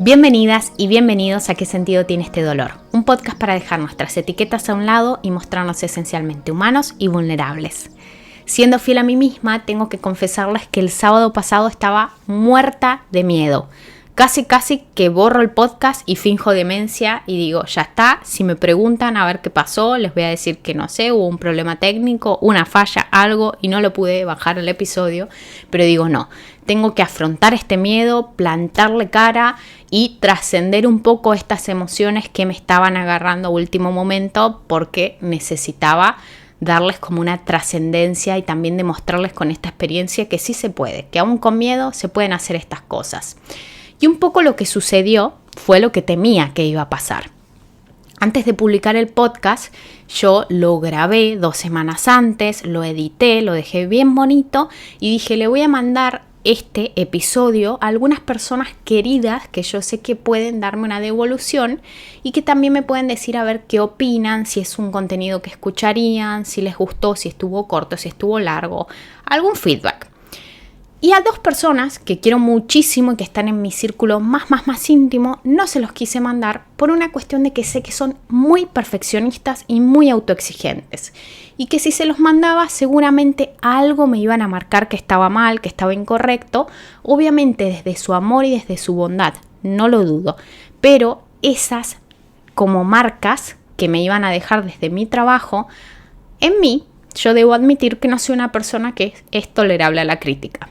Bienvenidas y bienvenidos a ¿Qué sentido tiene este dolor? Un podcast para dejar nuestras etiquetas a un lado y mostrarnos esencialmente humanos y vulnerables. Siendo fiel a mí misma, tengo que confesarles que el sábado pasado estaba muerta de miedo. Casi que borro el podcast y finjo demencia y digo, ya está, si me preguntan a ver qué pasó, les voy a decir que no sé, hubo un problema técnico, una falla, algo y no lo pude bajar el episodio, pero digo no, tengo que afrontar este miedo, plantarle cara y trascender un poco estas emociones que me estaban agarrando a último momento porque necesitaba darles como una trascendencia y también demostrarles con esta experiencia que sí se puede, que aún con miedo se pueden hacer estas cosas. Y un poco lo que sucedió fue lo que temía que iba a pasar. Antes de publicar el podcast, yo lo grabé 2 semanas antes, lo edité, lo dejé bien bonito y dije, le voy a mandar este episodio a algunas personas queridas que yo sé que pueden darme una devolución y que también me pueden decir a ver qué opinan, si es un contenido que escucharían, si les gustó, si estuvo corto, si estuvo largo, algún feedback. Y a 2 personas que quiero muchísimo y que están en mi círculo más íntimo, no se los quise mandar por una cuestión de que sé que son muy perfeccionistas y muy autoexigentes. Y que si se los mandaba seguramente algo me iban a marcar que estaba mal, que estaba incorrecto. Obviamente desde su amor y desde su bondad, no lo dudo. Pero esas como marcas que me iban a dejar desde mi trabajo, en mí yo debo admitir que no soy una persona que es tolerable a la crítica.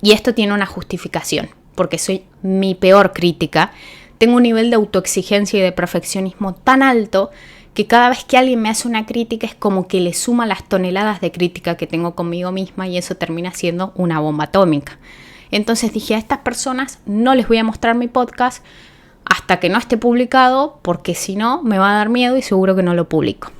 Y esto tiene una justificación, porque soy mi peor crítica. Tengo un nivel de autoexigencia y de perfeccionismo tan alto que cada vez que alguien me hace una crítica es como que le suma las toneladas de crítica que tengo conmigo misma y eso termina siendo una bomba atómica. Entonces dije, a estas personas no les voy a mostrar mi podcast hasta que no esté publicado, porque si no me va a dar miedo y seguro que no lo publico.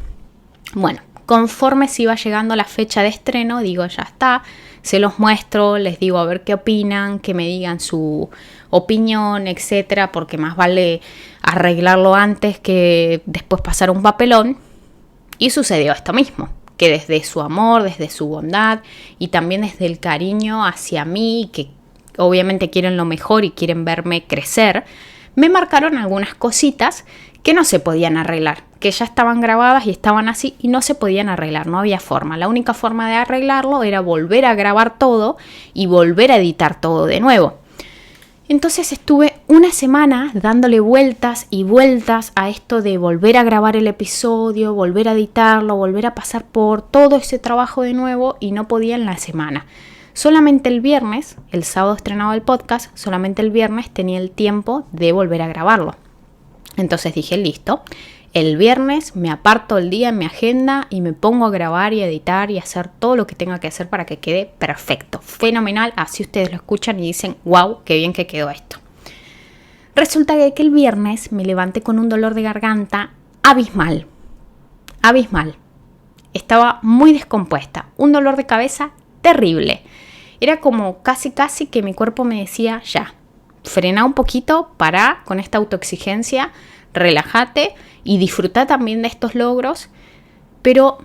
Bueno, conforme se iba llegando la fecha de estreno, digo, ya está, se los muestro, les digo a ver qué opinan, que me digan su opinión, etcétera, porque más vale arreglarlo antes que después pasar un papelón. Y sucedió esto mismo, que desde su amor, desde su bondad y también desde el cariño hacia mí, que obviamente quieren lo mejor y quieren verme crecer, me marcaron algunas cositas que no se podían arreglar, que ya estaban grabadas y estaban así y no se podían arreglar, no había forma. La única forma de arreglarlo era volver a grabar todo y volver a editar todo de nuevo. Entonces estuve una semana dándole vueltas y vueltas a esto de volver a grabar el episodio, volver a editarlo, volver a pasar por todo ese trabajo de nuevo y no podía en la semana. Solamente el viernes, el sábado estrenaba el podcast, solamente el viernes tenía el tiempo de volver a grabarlo. Entonces dije, listo, el viernes me aparto el día en mi agenda y me pongo a grabar y editar y hacer todo lo que tenga que hacer para que quede perfecto, fenomenal, así ustedes lo escuchan y dicen, wow, qué bien que quedó esto. Resulta que el viernes me levanté con un dolor de garganta abismal. Estaba muy descompuesta, un dolor de cabeza terrible. Era como casi que mi cuerpo me decía, ya, frena un poquito, pará con esta autoexigencia, relájate y disfruta también de estos logros, pero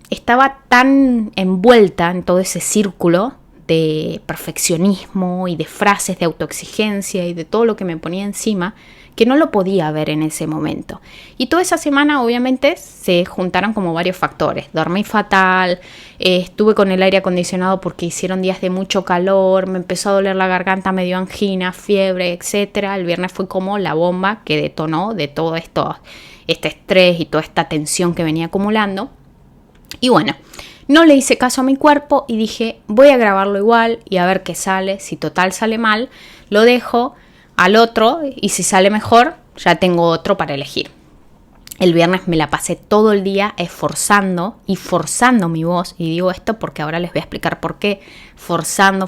estaba tan envuelta en todo ese círculo de perfeccionismo y de frases de autoexigencia y de todo lo que me ponía encima que no lo podía ver en ese momento. Y toda esa semana obviamente se juntaron como varios factores. Dormí fatal, estuve con el aire acondicionado porque hicieron días de mucho calor, me empezó a doler la garganta, me dio angina, fiebre, etcétera. El viernes fue como la bomba que detonó de todo esto, este estrés y toda esta tensión que venía acumulando. Y bueno, no le hice caso a mi cuerpo y dije, voy a grabarlo igual y a ver qué sale. Si total sale mal, lo dejo al otro y si sale mejor, ya tengo otro para elegir. El viernes me la pasé todo el día esforzando y forzando mi voz, y digo esto porque ahora les voy a explicar por qué. Forzando.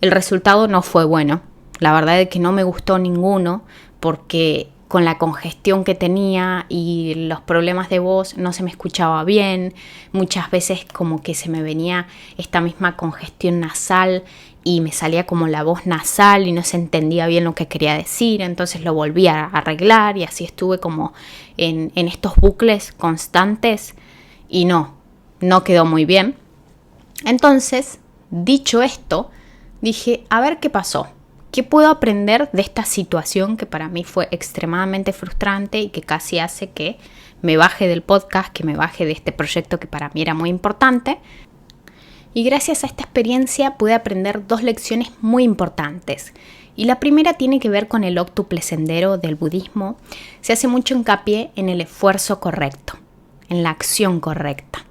El resultado no fue bueno. La verdad es que no me gustó ninguno porque con la congestión que tenía y los problemas de voz no se me escuchaba bien. Muchas veces como que se me venía esta misma congestión nasal y me salía como la voz nasal y no se entendía bien lo que quería decir. Entonces lo volví a arreglar y así estuve como en estos bucles constantes y no quedó muy bien. Entonces, dicho esto, dije, a ver qué pasó. ¿Qué puedo aprender de esta situación que para mí fue extremadamente frustrante y que casi hace que me baje del podcast, que me baje de este proyecto que para mí era muy importante? Y gracias a esta experiencia pude aprender 2 lecciones muy importantes. Y la primera tiene que ver con el óctuple sendero del budismo. Se hace mucho hincapié en el esfuerzo correcto, en la acción correcta.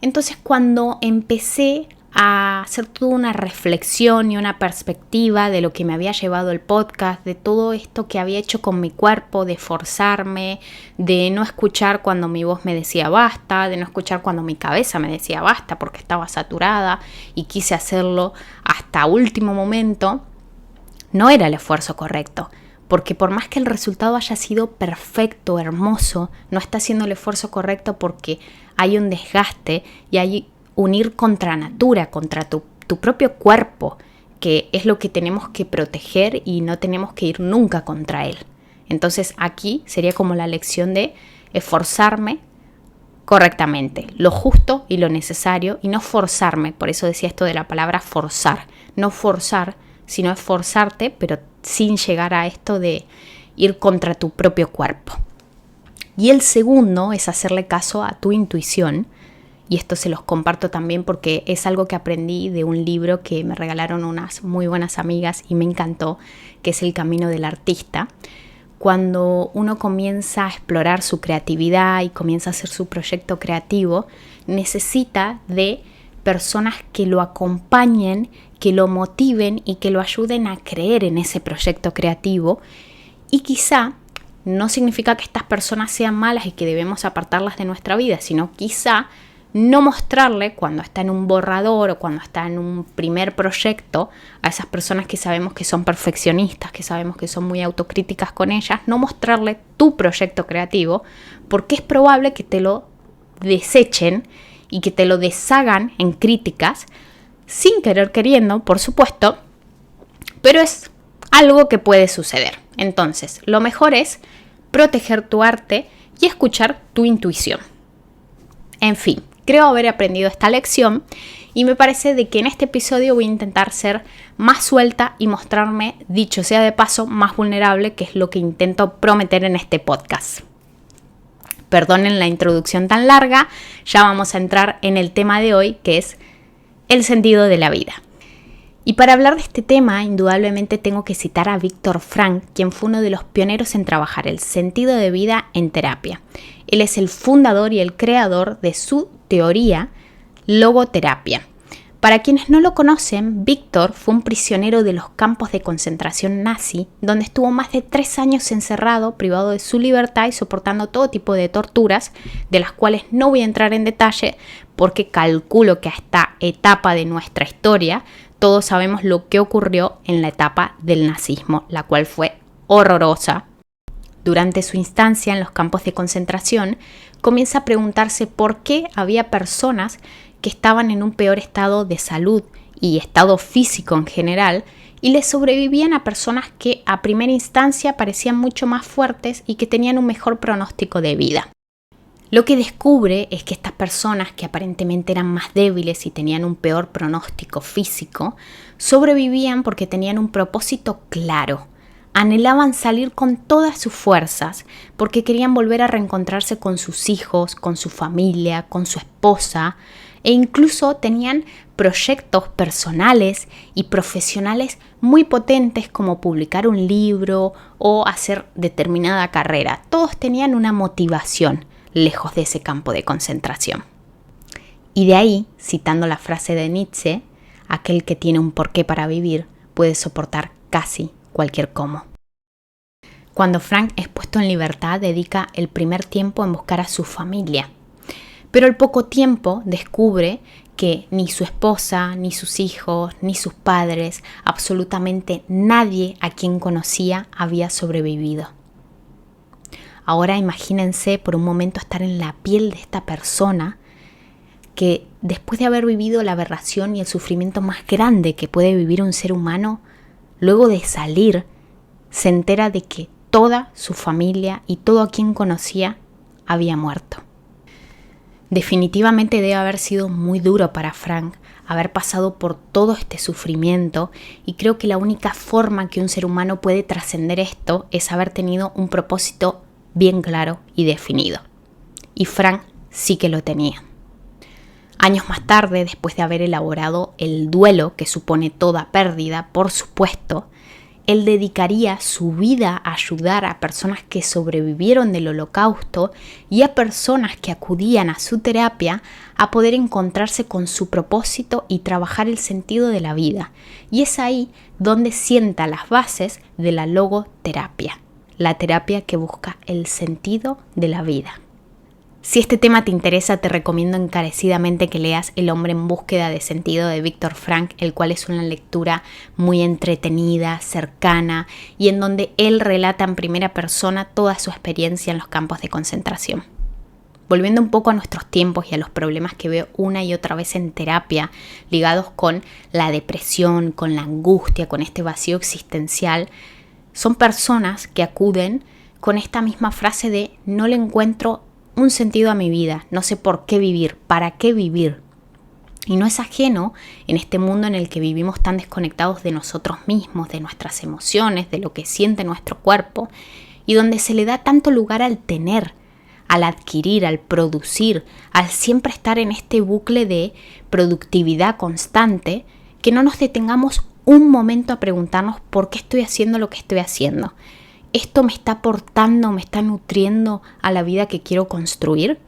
Entonces, cuando empecé a hacer toda una reflexión y una perspectiva de lo que me había llevado el podcast, de todo esto que había hecho con mi cuerpo, de forzarme, de no escuchar cuando mi voz me decía basta, de no escuchar cuando mi cabeza me decía basta porque estaba saturada y quise hacerlo hasta último momento, no era el esfuerzo correcto. Porque por más que el resultado haya sido perfecto, hermoso, no está haciendo el esfuerzo correcto porque hay un desgaste y hay un ir contra natura, contra tu propio cuerpo, que es lo que tenemos que proteger y no tenemos que ir nunca contra él. Entonces aquí sería como la lección de esforzarme correctamente, lo justo y lo necesario, y no forzarme. Por eso decía esto de la palabra forzar. No forzar, sino esforzarte, pero sin llegar a esto de ir contra tu propio cuerpo. Y el segundo es hacerle caso a tu intuición. Y esto se los comparto también porque es algo que aprendí de un libro que me regalaron unas muy buenas amigas y me encantó, que es El Camino del Artista. Cuando uno comienza a explorar su creatividad y comienza a hacer su proyecto creativo, necesita de personas que lo acompañen, que lo motiven y que lo ayuden a creer en ese proyecto creativo. Y quizá no significa que estas personas sean malas y que debemos apartarlas de nuestra vida, sino quizá no mostrarle cuando está en un borrador o cuando está en un primer proyecto a esas personas que sabemos que son perfeccionistas, que sabemos que son muy autocríticas con ellas, no mostrarle tu proyecto creativo porque es probable que te lo desechen y que te lo deshagan en críticas sin querer queriendo, por supuesto, pero es algo que puede suceder. Entonces, lo mejor es proteger tu arte y escuchar tu intuición. En fin, creo haber aprendido esta lección y me parece de que en este episodio voy a intentar ser más suelta y mostrarme, dicho sea de paso, más vulnerable, que es lo que intento prometer en este podcast. Perdonen la introducción tan larga, ya vamos a entrar en el tema de hoy, que es el sentido de la vida. Y para hablar de este tema, indudablemente tengo que citar a Viktor Frankl, quien fue uno de los pioneros en trabajar el sentido de vida en terapia. Él es el fundador y el creador de su teoría logoterapia. Para quienes no lo conocen, Viktor fue un prisionero de los campos de concentración nazi, donde estuvo más de 3 años encerrado, privado de su libertad y soportando todo tipo de torturas, de las cuales no voy a entrar en detalle porque calculo que a esta etapa de nuestra historia todos sabemos lo que ocurrió en la etapa del nazismo, la cual fue horrorosa. Durante su instancia en los campos de concentración, comienza a preguntarse por qué había personas que estaban en un peor estado de salud y estado físico en general, y le sobrevivían a personas que a primera instancia parecían mucho más fuertes y que tenían un mejor pronóstico de vida. Lo que descubre es que estas personas que aparentemente eran más débiles y tenían un peor pronóstico físico, sobrevivían porque tenían un propósito claro. Anhelaban salir con todas sus fuerzas porque querían volver a reencontrarse con sus hijos, con su familia, con su esposa, e incluso tenían proyectos personales y profesionales muy potentes como publicar un libro o hacer determinada carrera. Todos tenían una motivación lejos de ese campo de concentración. Y de ahí, citando la frase de Nietzsche, aquel que tiene un porqué para vivir puede soportar casi cualquier cómo. Cuando Frank es puesto en libertad, dedica el primer tiempo en buscar a su familia. Pero al poco tiempo descubre que ni su esposa, ni sus hijos, ni sus padres, absolutamente nadie a quien conocía había sobrevivido. Ahora imagínense por un momento estar en la piel de esta persona que después de haber vivido la aberración y el sufrimiento más grande que puede vivir un ser humano, luego de salir, se entera de que toda su familia y todo a quien conocía había muerto. Definitivamente debe haber sido muy duro para Frank haber pasado por todo este sufrimiento y creo que la única forma que un ser humano puede trascender esto es haber tenido un propósito bien claro y definido. Y Frank sí que lo tenía. Años más tarde, después de haber elaborado el duelo que supone toda pérdida, por supuesto, él dedicaría su vida a ayudar a personas que sobrevivieron del Holocausto y a personas que acudían a su terapia a poder encontrarse con su propósito y trabajar el sentido de la vida. Y es ahí donde sienta las bases de la logoterapia, la terapia que busca el sentido de la vida. Si este tema te interesa, te recomiendo encarecidamente que leas El hombre en búsqueda de sentido de Viktor Frankl, el cual es una lectura muy entretenida, cercana y en donde él relata en primera persona toda su experiencia en los campos de concentración. Volviendo un poco a nuestros tiempos y a los problemas que veo una y otra vez en terapia, ligados con la depresión, con la angustia, con este vacío existencial, son personas que acuden con esta misma frase de no le encuentro un sentido a mi vida, no sé por qué vivir, para qué vivir. Y no es ajeno en este mundo en el que vivimos tan desconectados de nosotros mismos, de nuestras emociones, de lo que siente nuestro cuerpo, y donde se le da tanto lugar al tener, al adquirir, al producir, al siempre estar en este bucle de productividad constante, que no nos detengamos un momento a preguntarnos por qué estoy haciendo lo que estoy haciendo. ¿Esto me está aportando, me está nutriendo a la vida que quiero construir?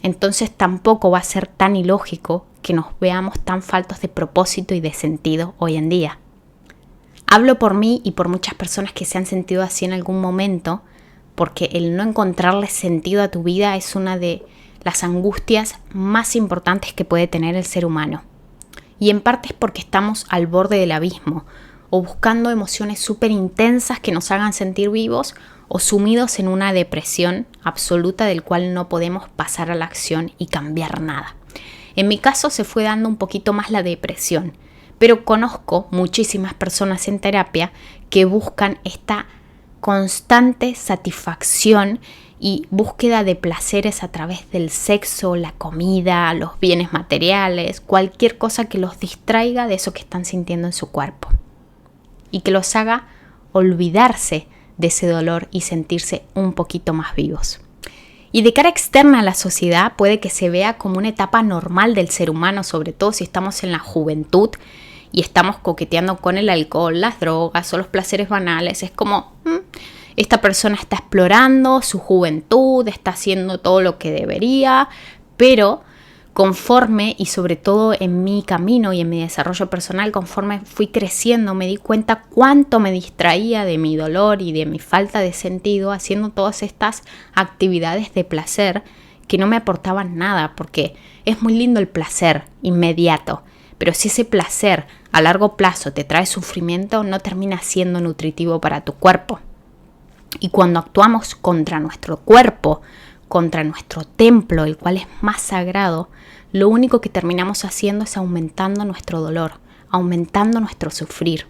Entonces tampoco va a ser tan ilógico que nos veamos tan faltos de propósito y de sentido hoy en día. Hablo por mí y por muchas personas que se han sentido así en algún momento, porque el no encontrarle sentido a tu vida es una de las angustias más importantes que puede tener el ser humano. Y en parte es porque estamos al borde del abismo, o buscando emociones súper intensas que nos hagan sentir vivos, o sumidos en una depresión absoluta del cual no podemos pasar a la acción y cambiar nada. En mi caso se fue dando un poquito más la depresión, pero conozco muchísimas personas en terapia que buscan esta constante satisfacción y búsqueda de placeres a través del sexo, la comida, los bienes materiales, cualquier cosa que los distraiga de eso que están sintiendo en su cuerpo y que los haga olvidarse de ese dolor y sentirse un poquito más vivos. Y de cara externa a la sociedad puede que se vea como una etapa normal del ser humano, sobre todo si estamos en la juventud y estamos coqueteando con el alcohol, las drogas o los placeres banales. Es como, esta persona está explorando su juventud, está haciendo todo lo que debería, pero conforme, y sobre todo en mi camino y en mi desarrollo personal, conforme fui creciendo, me di cuenta cuánto me distraía de mi dolor y de mi falta de sentido haciendo todas estas actividades de placer que no me aportaban nada, porque es muy lindo el placer inmediato, pero si ese placer a largo plazo te trae sufrimiento, no termina siendo nutritivo para tu cuerpo. Y cuando actuamos contra nuestro cuerpo, contra nuestro templo, el cual es más sagrado, lo único que terminamos haciendo es aumentando nuestro dolor, aumentando nuestro sufrir.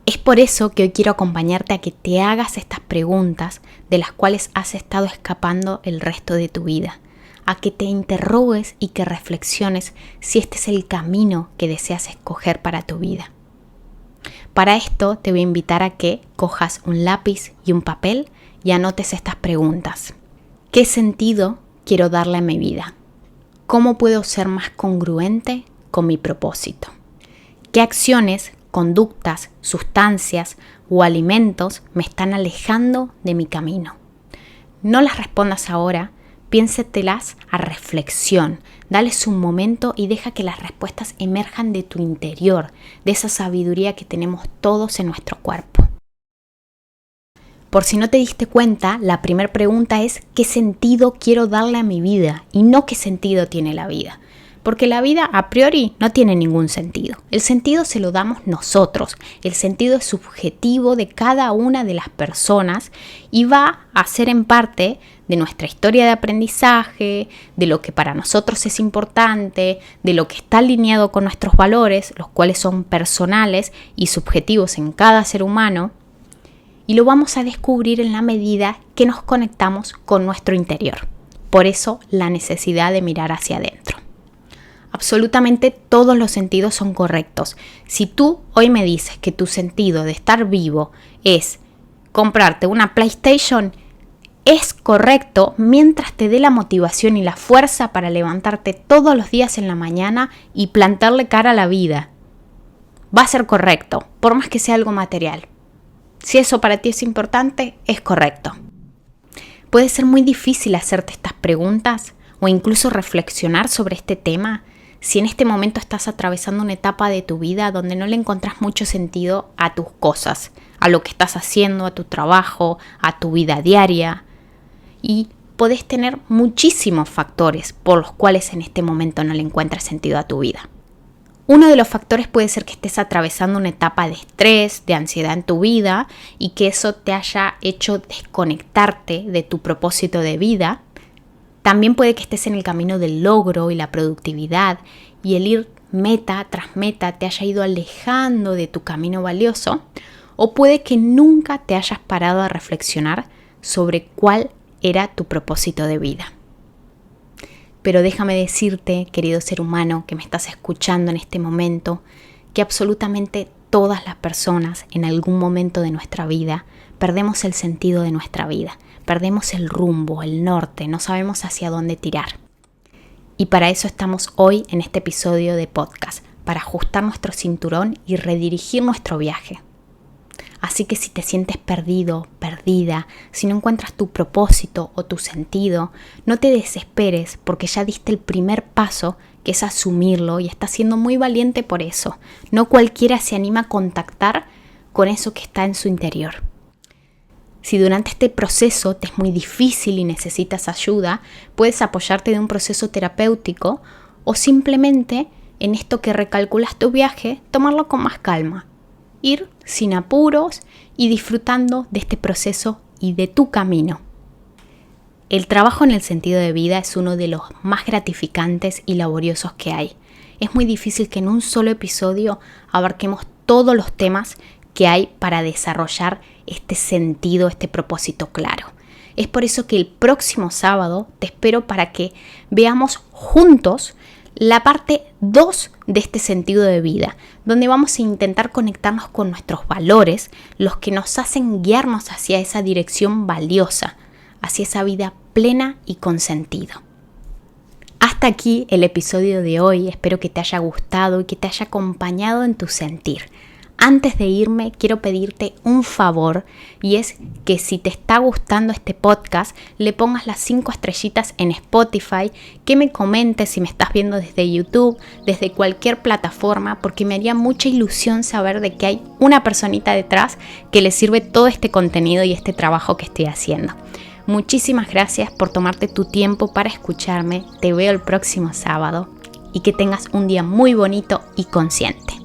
Es por eso que hoy quiero acompañarte a que te hagas estas preguntas de las cuales has estado escapando el resto de tu vida, a que te interrogues y que reflexiones si este es el camino que deseas escoger para tu vida. Para esto te voy a invitar a que cojas un lápiz y un papel y anotes estas preguntas. ¿Qué sentido quiero darle a mi vida? ¿Cómo puedo ser más congruente con mi propósito? ¿Qué acciones, conductas, sustancias o alimentos me están alejando de mi camino? No las respondas ahora, piénsatelas a reflexión, dales un momento y deja que las respuestas emerjan de tu interior, de esa sabiduría que tenemos todos en nuestro cuerpo. Por si no te diste cuenta, la primera pregunta es ¿qué sentido quiero darle a mi vida? Y no qué sentido tiene la vida. Porque la vida a priori no tiene ningún sentido. El sentido se lo damos nosotros. El sentido es subjetivo de cada una de las personas y va a ser en parte de nuestra historia de aprendizaje, de lo que para nosotros es importante, de lo que está alineado con nuestros valores, los cuales son personales y subjetivos en cada ser humano. Y lo vamos a descubrir en la medida que nos conectamos con nuestro interior. Por eso la necesidad de mirar hacia adentro. Absolutamente todos los sentidos son correctos. Si tú hoy me dices que tu sentido de estar vivo es comprarte una PlayStation, es correcto mientras te dé la motivación y la fuerza para levantarte todos los días en la mañana y plantarle cara a la vida. Va a ser correcto, por más que sea algo material. Si eso para ti es importante, es correcto. Puede ser muy difícil hacerte estas preguntas o incluso reflexionar sobre este tema si en este momento estás atravesando una etapa de tu vida donde no le encontrás mucho sentido a tus cosas, a lo que estás haciendo, a tu trabajo, a tu vida diaria. Y podés tener muchísimos factores por los cuales en este momento no le encuentras sentido a tu vida. Uno de los factores puede ser que estés atravesando una etapa de estrés, de ansiedad en tu vida y que eso te haya hecho desconectarte de tu propósito de vida. También puede que estés en el camino del logro y la productividad y el ir meta tras meta te haya ido alejando de tu camino valioso, o puede que nunca te hayas parado a reflexionar sobre cuál era tu propósito de vida. Pero déjame decirte, querido ser humano que me estás escuchando en este momento, que absolutamente todas las personas en algún momento de nuestra vida perdemos el sentido de nuestra vida. Perdemos el rumbo, el norte, no sabemos hacia dónde tirar. Y para eso estamos hoy en este episodio de podcast, para ajustar nuestro cinturón y redirigir nuestro viaje. Así que si te sientes perdido, perdida, si no encuentras tu propósito o tu sentido, no te desesperes porque ya diste el primer paso, que es asumirlo, y estás siendo muy valiente por eso. No cualquiera se anima a contactar con eso que está en su interior. Si durante este proceso te es muy difícil y necesitas ayuda, puedes apoyarte de un proceso terapéutico o simplemente en esto que recalculas tu viaje, tomarlo con más calma. Ir sin apuros y disfrutando de este proceso y de tu camino. El trabajo en el sentido de vida es uno de los más gratificantes y laboriosos que hay. Es muy difícil que en un solo episodio abarquemos todos los temas que hay para desarrollar este sentido, este propósito claro. Es por eso que el próximo sábado te espero para que veamos juntos la parte 2 de este sentido de vida, donde vamos a intentar conectarnos con nuestros valores, los que nos hacen guiarnos hacia esa dirección valiosa, hacia esa vida plena y con sentido. Hasta aquí el episodio de hoy, espero que te haya gustado y que te haya acompañado en tu sentir. Antes de irme, quiero pedirte un favor, y es que si te está gustando este podcast, le pongas las 5 estrellitas en Spotify, que me comentes si me estás viendo desde YouTube, desde cualquier plataforma, porque me haría mucha ilusión saber de que hay una personita detrás que le sirve todo este contenido y este trabajo que estoy haciendo. Muchísimas gracias por tomarte tu tiempo para escucharme. Te veo el próximo sábado y que tengas un día muy bonito y consciente.